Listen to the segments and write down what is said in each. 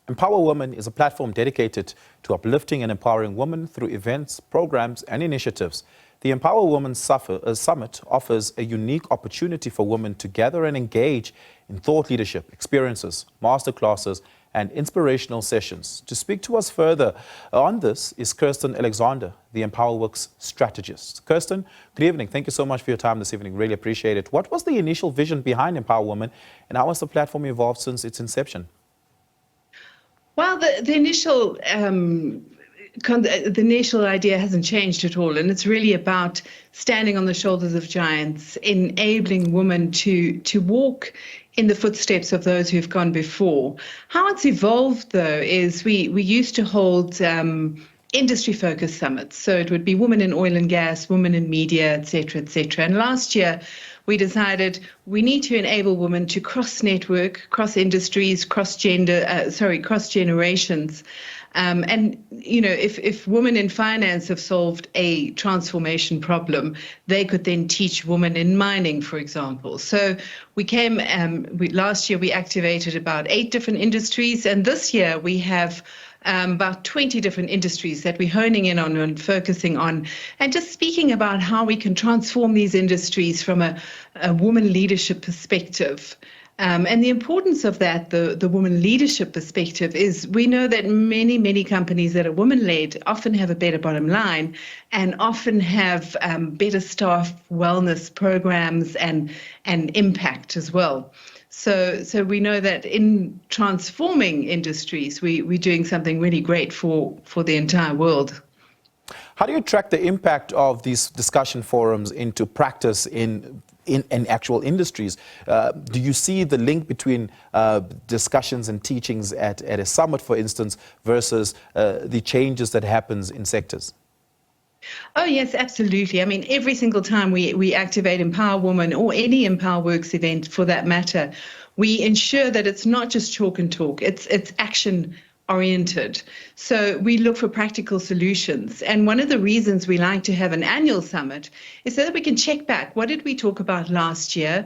Empower Women is a platform dedicated to uplifting and empowering women through events, programs, and initiatives. The Empowawomen Summit offers a unique opportunity for women to gather and engage in thought leadership, experiences, masterclasses, and inspirational sessions. To speak to us further on this is Kirsten Alexander, the Empowaworx Strategist. Kirsten, good evening. Thank you so much for your time this evening. Really appreciate it. What was the initial vision behind Empower Women, and how has the platform evolved since its inception? Well, the initial idea hasn't changed at all, and it's really about standing on the shoulders of giants, enabling women to walk in the footsteps of those who've gone before. How it's evolved, though, is we used to hold industry-focused summits. So it would be women in oil and gas, women in media, et cetera, et cetera. And last year, we decided we need to enable women to cross-network, cross-industries, cross-generations. And, you know, if women in finance have solved a transformation problem, they could then teach women in mining, for example. So we came, last year we activated about 8 different industries, and this year we have about 20 different industries that we're honing in on and focusing on, and just speaking about how we can transform these industries from a woman leadership perspective. And the importance of that, the woman leadership perspective, is we know that many companies that are women-led often have a better bottom line and often have better staff wellness programs and impact as well. So we know that in transforming industries, we're doing something really great for the entire world. How do you track the impact of these discussion forums into practice in actual industries? Do you see the link between discussions and teachings at a summit, for instance, versus the changes that happens in sectors? Oh, yes, absolutely. I mean, every single time we activate Empower Women or any Empowaworx event for that matter, we ensure that it's not just chalk and talk, it's action oriented. So we look for practical solutions. And one of the reasons we like to have an annual summit is so that we can check back. What did we talk about last year?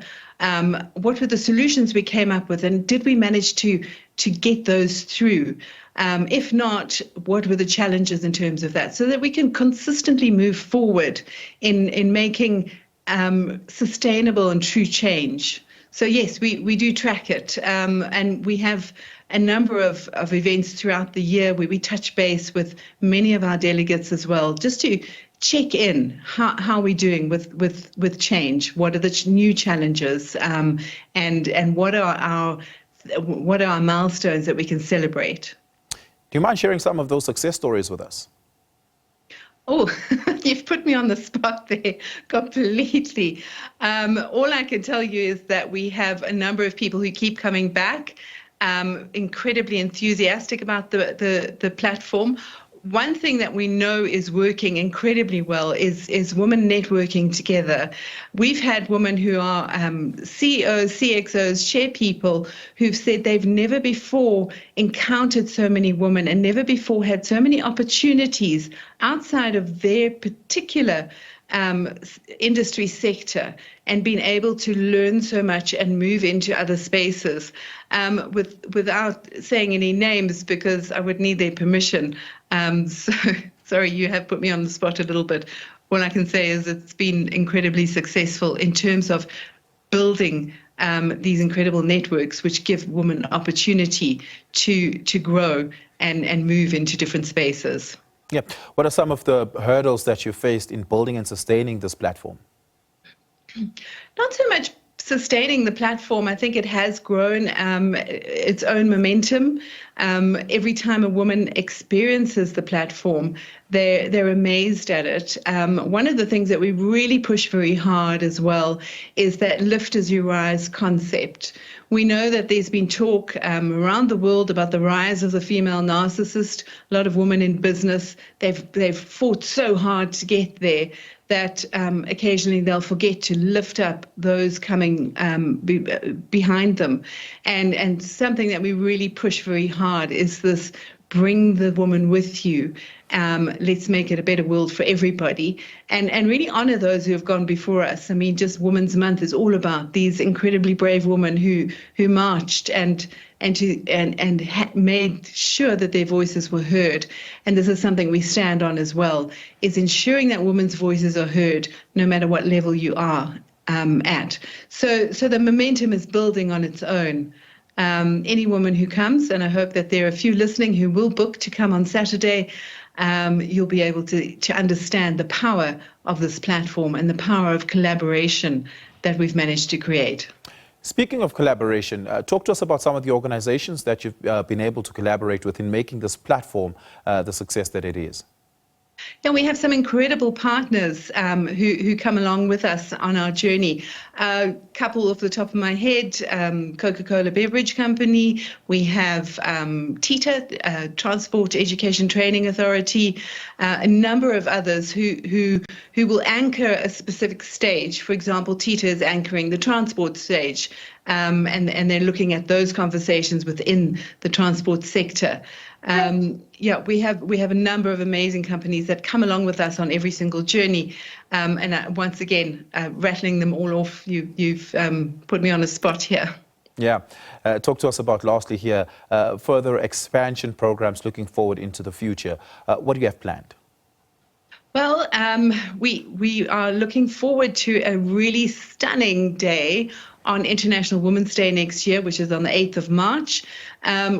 What were the solutions we came up with? And did we manage to get those through? If not, what were the challenges in terms of that? So that we can consistently move forward in making sustainable and true change. So yes, we do track it, and we have a number of events throughout the year where we touch base with many of our delegates as well, just to check in how we're doing with change. What are the new challenges, and what are our milestones that we can celebrate? Do you mind sharing some of those success stories with us? Oh, you've put me on the spot there completely. All I can tell you is that we have a number of people who keep coming back, incredibly enthusiastic about the platform. One thing that we know is working incredibly well is women networking together. We've had women who are CEOs, CXOs, chair people who've said they've never before encountered so many women and never before had so many opportunities outside of their particular industry sector, and been able to learn so much and move into other spaces without saying any names, because I would need their permission. So sorry, you have put me on the spot a little bit. All I can say is it's been incredibly successful in terms of building these incredible networks which give women opportunity to grow and move into different spaces. Yeah. What are some of the hurdles that you faced in building and sustaining this platform? Not so much sustaining the platform. I think it has grown its own momentum. Every time a woman experiences the platform, they're amazed at it. One of the things that we really push very hard as well is that lift as you rise concept. We know that there's been talk around the world about the rise of the female narcissist. A lot of women in business, they've fought so hard to get there that occasionally they'll forget to lift up those coming behind them. And something that we really push very hard is this bring the woman with you. Let's make it a better world for everybody, and really honor those who have gone before us. I mean, just Women's Month is all about these incredibly brave women who marched and made sure that their voices were heard. And this is something we stand on as well, is ensuring that women's voices are heard no matter what level you are at. So the momentum is building on its own. Any woman who comes, and I hope that there are a few listening who will book to come on Saturday, you'll be able to understand the power of this platform and the power of collaboration that we've managed to create. Speaking of collaboration, talk to us about some of the organizations that you've been able to collaborate with in making this platform the success that it is. Yeah, we have some incredible partners who come along with us on our journey. A couple off the top of my head, Coca-Cola Beverage Company. We have TETA, Transport Education Training Authority, a number of others who will anchor a specific stage. For example, TETA is anchoring the transport stage, and they're looking at those conversations within the transport sector. Yeah, we have a number of amazing companies that come along with us on every single journey, and once again, rattling them all off, you've put me on a spot here. Yeah, talk to us about, lastly here, further expansion programs looking forward into the future. What do you have planned? Well, we are looking forward to a really stunning day on International Women's Day next year, which is on the 8th of March.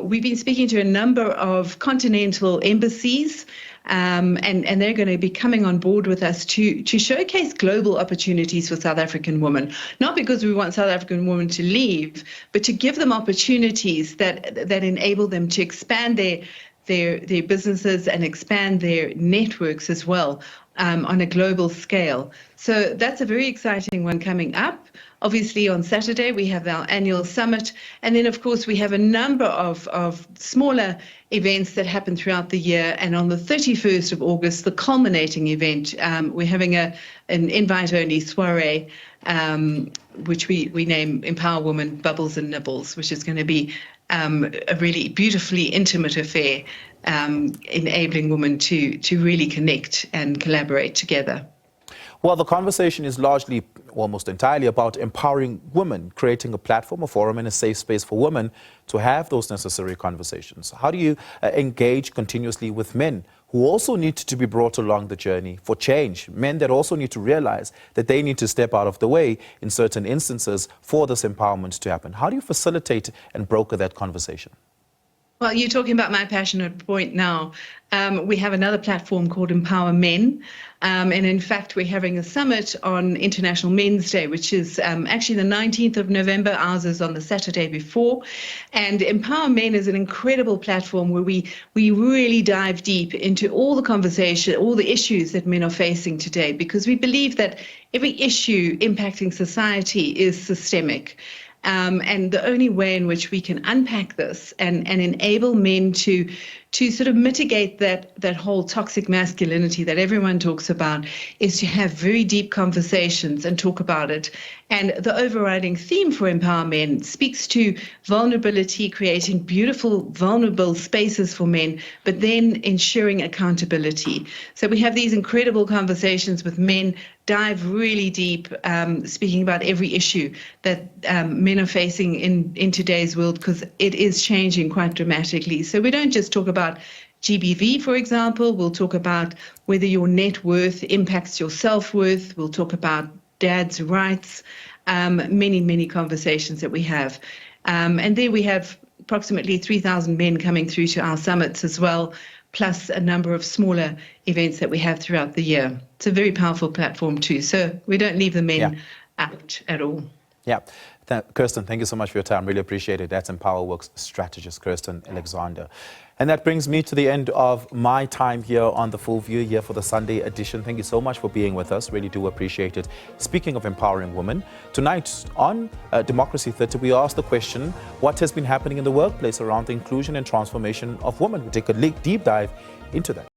We've been speaking to a number of continental embassies, and they're going to be coming on board with us to showcase global opportunities for South African women. Not because we want South African women to leave, but to give them opportunities that enable them to expand their businesses and expand their networks as well on a global scale. So that's a very exciting one coming up. Obviously, on Saturday, we have our annual summit. And then, of course, we have a number of smaller events that happen throughout the year. And on the 31st of August, the culminating event, we're having an invite-only soiree, which we name Empower Women Bubbles and Nibbles, which is going to be a really beautifully intimate affair, enabling women to really connect and collaborate together. Well, the conversation is largely, almost entirely, about empowering women, creating a platform, a forum, and a safe space for women to have those necessary conversations. How do you engage continuously with men who also need to be brought along the journey for change, men that also need to realize that they need to step out of the way in certain instances for this empowerment to happen? How do you facilitate and broker that conversation? Well, you're talking about my passionate point now. We have another platform called Empower Men. And in fact, we're having a summit on International Men's Day, which is actually the 19th of November. Ours is on the Saturday before. And Empower Men is an incredible platform where we really dive deep into all the conversation, all the issues that men are facing today, because we believe that every issue impacting society is systemic. And the only way in which we can unpack this and enable men to sort of mitigate that whole toxic masculinity that everyone talks about is to have very deep conversations and talk about it. And the overriding theme for Empower Men speaks to vulnerability, creating beautiful, vulnerable spaces for men, but then ensuring accountability. So we have these incredible conversations with men, dive really deep, speaking about every issue that men are facing in today's world, because it is changing quite dramatically. So we don't just talk about GBV, for example. We'll talk about whether your net worth impacts your self-worth. We'll talk about dad's rights, many conversations that we have. And then we have approximately 3,000 men coming through to our summits as well, plus a number of smaller events that we have throughout the year. It's a very powerful platform too. So we don't leave the men out at all. Yeah. Kirsten, thank you so much for your time. Really appreciate it. That's Empowaworx Strategist, Kirsten Alexander. And that brings me to the end of my time here on The Full View here for the Sunday edition. Thank you so much for being with us. Really do appreciate it. Speaking of empowering women, tonight on Democracy Theatre, we ask the question, what has been happening in the workplace around the inclusion and transformation of women? We take a deep dive into that.